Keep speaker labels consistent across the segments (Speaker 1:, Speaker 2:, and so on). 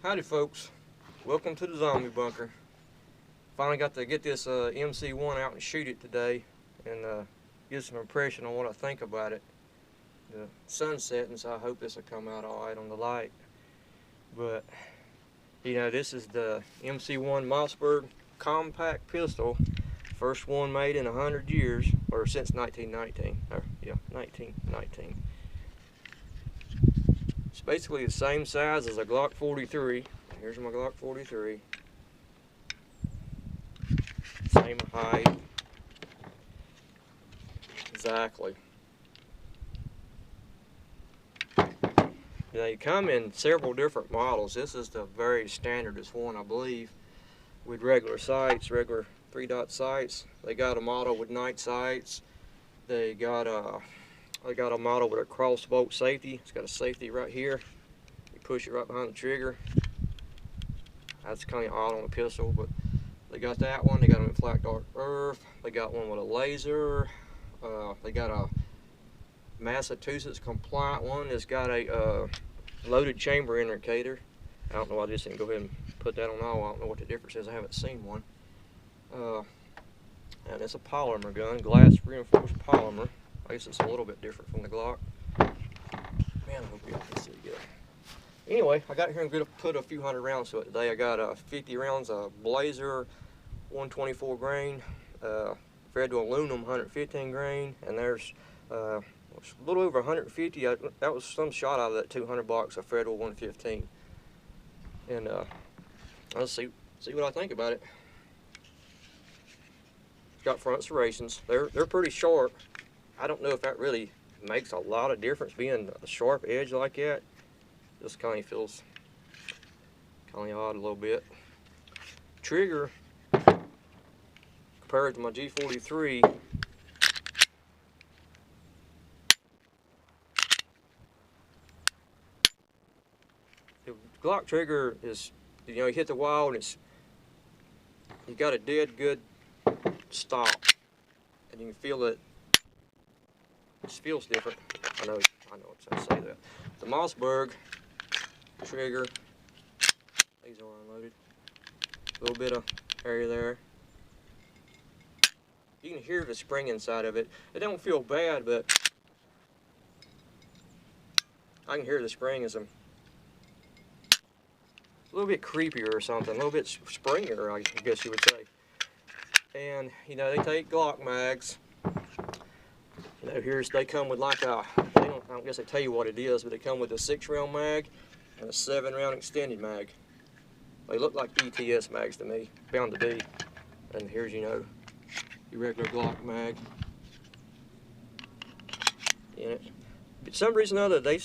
Speaker 1: Howdy folks, welcome to the zombie bunker. Finally got to get this MC1 out and shoot it today and give some impression on what I think about it. The sun's setting, so I hope this will come out alright on the light. But you know, this is the MC1 Mossberg compact pistol, first one made in 100 years, or since 1919. Yeah, 1919. It's basically the same size as a Glock 43. Here's my Glock 43. Same height. Exactly. They come in several different models. This is the very standardest one, I believe, with regular sights, regular 3-dot sights. They got a model with night sights. They got a model with a cross bolt safety. It's got a safety right here. You push it right behind the trigger. That's kind of odd on a pistol, but they got that one. They got them in flat dark earth. They got one with a laser. They got a Massachusetts compliant one that's got a loaded chamber indicator. I don't know why I just didn't go ahead and put that on all. I don't know what the difference is. I haven't seen one. And it's a polymer gun, glass reinforced polymer. I guess it's a little bit different from the Glock. Man, I hope you can see good. Anyway, I got here and going to put a few hundred rounds to it today. I got 50 rounds of Blazer, 124 grain, fed to aluminum, 115 grain, and there's a little over 150. That was some shot out of that 200 box of Federal 115. And let's see what I think about it. It's got front serrations. They're pretty sharp. I don't know if that really makes a lot of difference, being a sharp edge like that. Just kind of feels kind of odd a little bit. Trigger, compared to my G43, the Glock trigger is, you know, you hit the wall and you got a dead good stop, and you can feel it. It feels different. I know it's how to say that. The Mossberg trigger, these are unloaded. A little bit of area there. You can hear the spring inside of it. It don't feel bad, but I can hear the spring is a little bit creepier or something, a little bit springier, I guess you would say. And you know, they take Glock mags. You know, they come with like I don't guess they tell you what it is, but they come with a 6-round mag and a 7-round extended mag. They look like ETS mags to me, bound to be. And here's, you know, your regular Glock mag in it. For some reason or other, the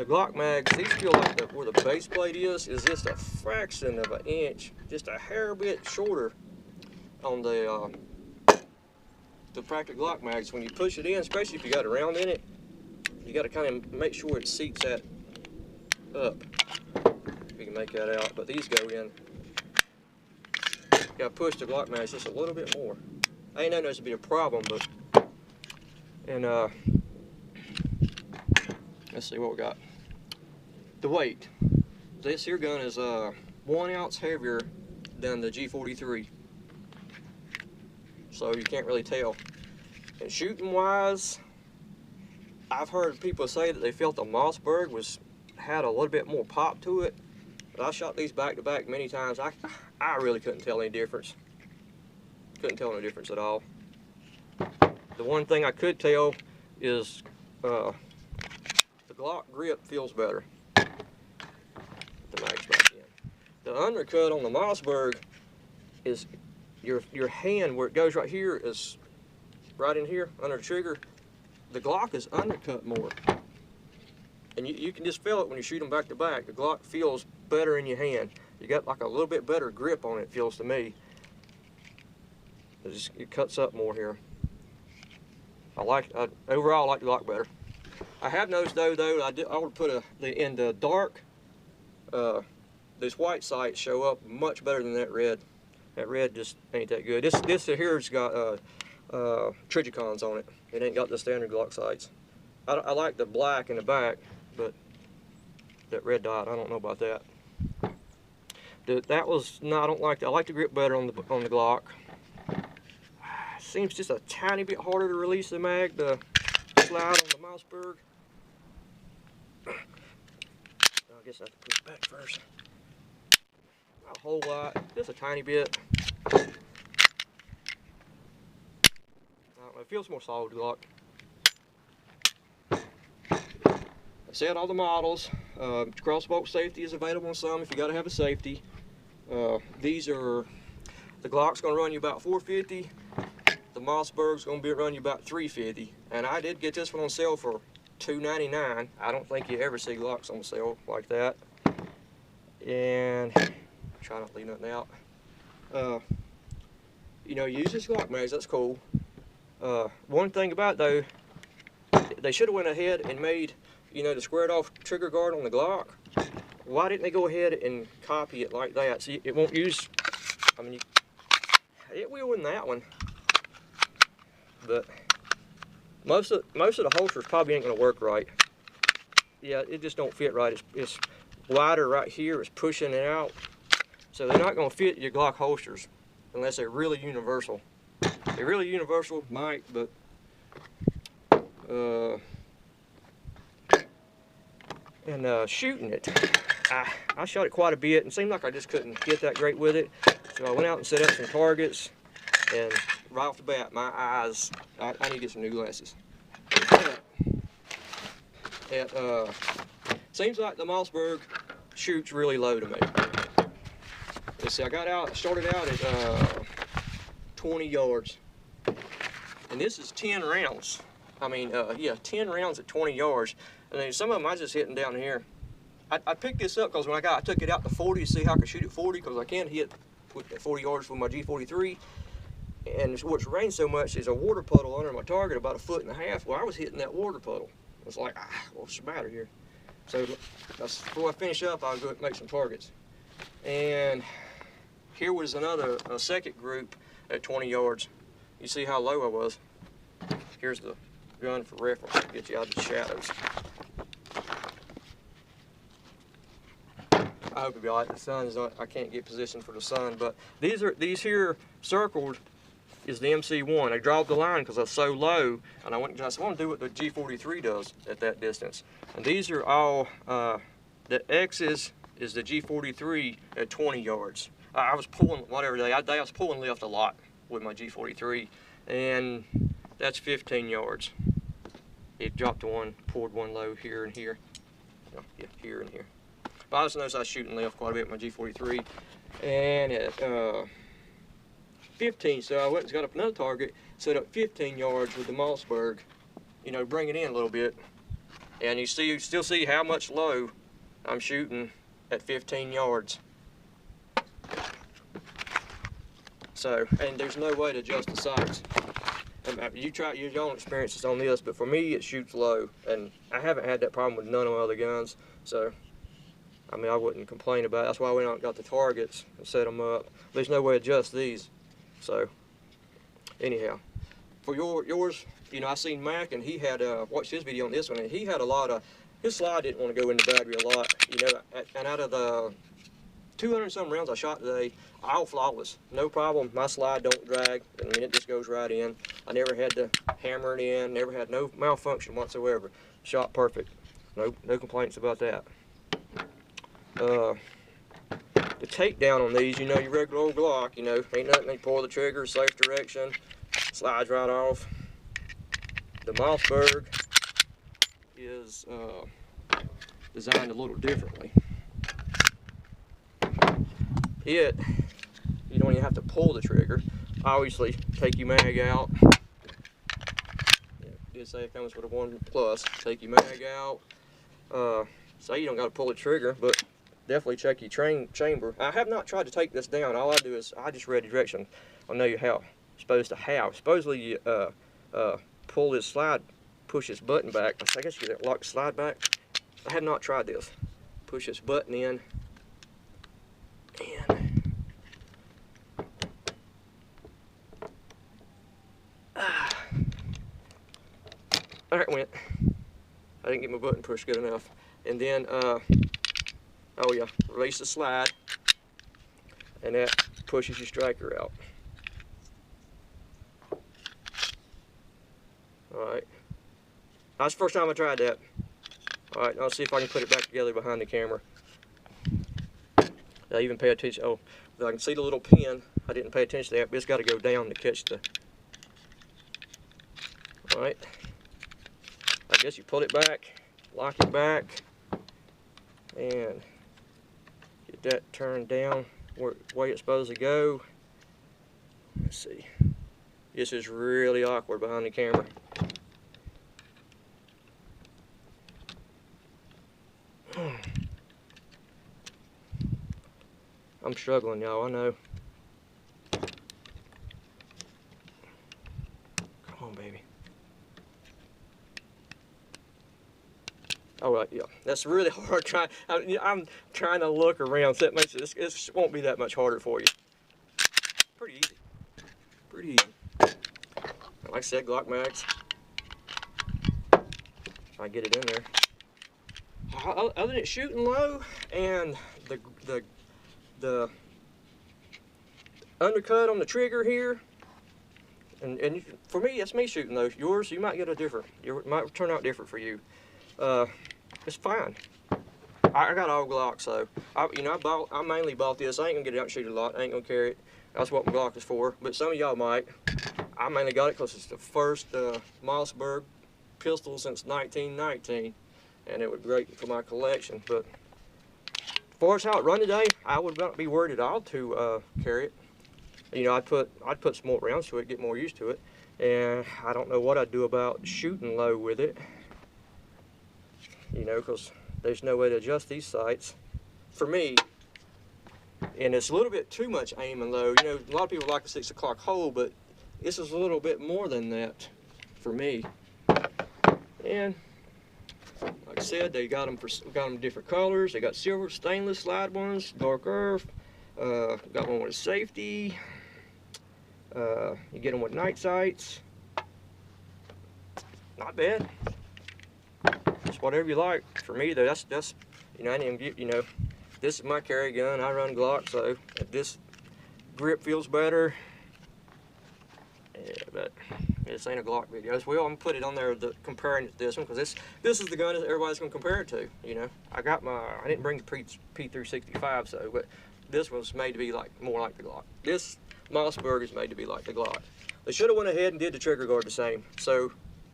Speaker 1: Glock mags, these feel like where the base plate is just a fraction of an inch, just a hair bit shorter on the practical Glock mags. When you push it in, especially if you got a round in it, you got to kind of make sure it seats that up. If you can make that out. But these go in. You got to push the Glock mags just a little bit more. I ain't know this would be a problem, but let's see what we got. The weight. This here gun is 1 ounce heavier than the G43. So you can't really tell. And shooting wise, I've heard people say that they felt the Mossberg had a little bit more pop to it. But I shot these back to back many times. I really couldn't tell any difference. Couldn't tell any difference at all. The one thing I could tell is the Glock grip feels better. The mag's back in. The undercut on the Mossberg is your hand, where it goes right here, is right in here under the trigger. The Glock is undercut more, and you can just feel it when you shoot them back to back. The Glock feels better in your hand. You got like a little bit better grip on it, it feels to me. It cuts up more here. Overall I like the Glock better. I have noticed though I would put in the dark, this white sights show up much better than that red. That red just ain't that good. This here's got Trigicons on it. It ain't got the standard Glock sights. I like the black in the back, but that red dot, I don't know about that. That was no, I don't like that. I like the grip better on the Glock. Seems just a tiny bit harder to release the mag, the slide on the Mossberg. I guess I have to put it back first. Not a whole lot, just a tiny bit. I don't know, it feels more solid Glock. I said all the models. Crossbolt safety is available on some if you got to have a safety. These are, the Glock's going to run you about $450. The Mossberg's going to be run you about $350. And I did get this one on sale for $2.99. I don't think you ever see Glocks on sale like that. And try not to leave nothing out. You know, use this Glock mags, that's cool. One thing about it though, they should have went ahead and made, you know, the squared off trigger guard on the Glock. Why didn't they go ahead and copy it like that? See, it won't use, I mean, it will in that one. But most of the holsters probably ain't gonna work right. Yeah, it just don't fit right. It's wider right here, it's pushing it out. So they're not gonna fit your Glock holsters unless they're really universal. They're really universal, might, but shooting it, I shot it quite a bit and seemed like I just couldn't get that great with it. So I went out and set up some targets, and right off the bat, my eyes, I need to get some new glasses. Seems like the Mossberg shoots really low to me. Let's see, I started out at 20 yards. And this is 10 rounds. I mean, yeah, 10 rounds at 20 yards. And then some of them I just hitting down here. I picked this up because when I took it out to 40 to see how I could shoot at 40, because I can hit at 40 yards with my G43. And what's rained so much is a water puddle under my target about 1.5 feet. Well, I was hitting that water puddle. It's like, what's the matter here? So before I finish up, I'll go make some targets. And here was a second group at 20 yards. You see how low I was. Here's the gun for reference to get you out of the shadows. I hope it'll be all right. The sun's not, I can't get position for the sun, but these here circled is the MC1. I dropped the line because I was so low, and I want to do what the G43 does at that distance. And these are all, the X's is the G43 at 20 yards. I was pulling, whatever day, I was pulling left a lot with my G43, and that's 15 yards. It dropped to one, pulled one low here and here. Yeah, here and here. But I just noticed I was shooting left quite a bit with my G43. And at 15, so I went and got up another target, set up 15 yards with the Mossberg, you know, bring it in a little bit. And you still see how much low I'm shooting at 15 yards. So, and there's no way to adjust the sights. You try your own experiences on this, but for me it shoots low, and I haven't had that problem with none of my other guns. So, I mean, I wouldn't complain about it. That's why I went out and got the targets and set them up. There's no way to adjust these. So, anyhow, for yours, you know, I seen Mac, and he had watched his video on this one, and he had a lot of, his slide didn't want to go in the battery a lot, you know, and out of the 200 some rounds I shot today, all flawless, no problem. My slide don't drag, I mean, it just goes right in. I never had to hammer it in, never had no malfunction whatsoever. Shot perfect, no complaints about that. The takedown on these, you know, your regular old Glock, you know, ain't nothing, they pull the trigger, safe direction, slides right off. The Mossberg is designed a little differently. You don't even have to pull the trigger. Obviously, take your mag out. It did say it comes with a 1+. Take your mag out. Say you don't got to pull the trigger, but definitely check your chamber. I have not tried to take this down. All I do is I just read the direction. I know you how supposed to have. Supposedly you pull this slide, push this button back. I guess you lock the slide back. I have not tried this. Push this button in, and there it went. I didn't get my button pushed good enough. And then, oh yeah, release the slide. and that pushes your striker out. Alright. That's the first time I tried that. Alright, I'll see if I can put it back together behind the camera. I even pay attention. Oh, I can see the little pin. I didn't pay attention to that, but it's got to go down to catch the. Alright. I guess you pull it back, lock it back, and get that turned down where way it's supposed to go. Let's see. This is really awkward behind the camera. I'm struggling, y'all, I know. Come on, baby. Oh, right, yeah. That's really hard. I'm trying to look around, so that makes it, this won't be that much harder for you. Pretty easy. Pretty easy. Like I said, Glock mags. I get it in there. Other than shooting low and the undercut on the trigger here, and for me, that's me shooting low. Yours, you might get a different. It might turn out different for you. It's fine. I got all Glocks, so I mainly bought this. I ain't gonna get it out and shoot a lot. I ain't gonna carry it. That's what my Glock is for. But some of y'all might. I mainly got it because it's the first Mossberg pistol since 1919, and it was great for my collection. But as far as how it run today, I would not be worried at all to carry it. You know, I'd put some more rounds to it, get more used to it, and I don't know what I'd do about shooting low with it. You know, because there's no way to adjust these sights for me, and it's a little bit too much aiming low. You know, a lot of people like the 6 o'clock hole, but this is a little bit more than that for me. And like I said, they got them different colors. They got silver, stainless slide ones, dark earth. Got one with safety. You get them with night sights. Not bad. Just whatever you like. For me, though, that's you know, I didn't get, you know, this is my carry gun. I run Glock, so if this grip feels better. Yeah, but this ain't a Glock video as well. I'm gonna put it on there comparing it to this one, because this is the gun that everybody's gonna compare it to. You know, I didn't bring the P365, so, but this was made to be more like the Glock. This Mossberg is made to be like the Glock. They should have went ahead and did the trigger guard the same. So,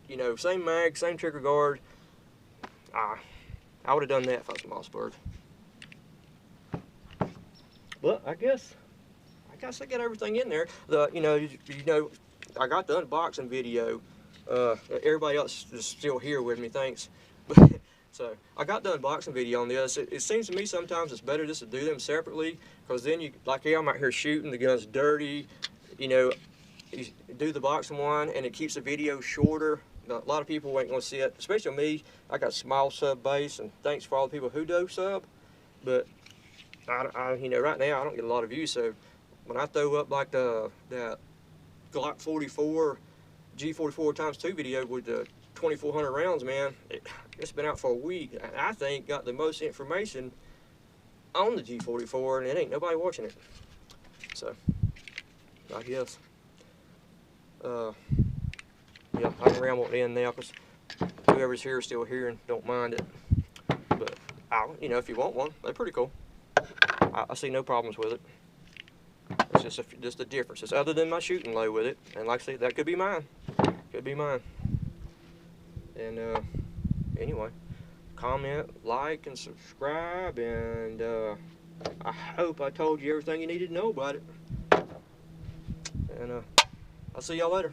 Speaker 1: you know, same mag, same trigger guard. I would have done that if I was Mossberg. But I guess I got everything in there. You know, I got the unboxing video. Everybody else is still here with me, thanks. So I got the unboxing video on this. It seems to me sometimes it's better just to do them separately, because then I'm out here shooting, the gun's dirty. You know, you do the boxing one and it keeps the video shorter. A lot of people ain't gonna see it, especially me. I got small sub base, and thanks for all the people who do sub. But you know, right now I don't get a lot of views, so when I throw up like that Glock 44 G44 ×2 video with the 2,400 rounds, man, it's been out for a week. I think got the most information on the G44, and it ain't nobody watching it. So I guess yeah, I can ramble at the end now, because whoever's here is still here and don't mind it. But you know, if you want one, they're pretty cool. I see no problems with it. It's just a difference. It's other than my shooting low with it, and like I say, that could be mine. Could be mine. And anyway, comment, like, and subscribe, and I hope I told you everything you needed to know about it. And I'll see y'all later.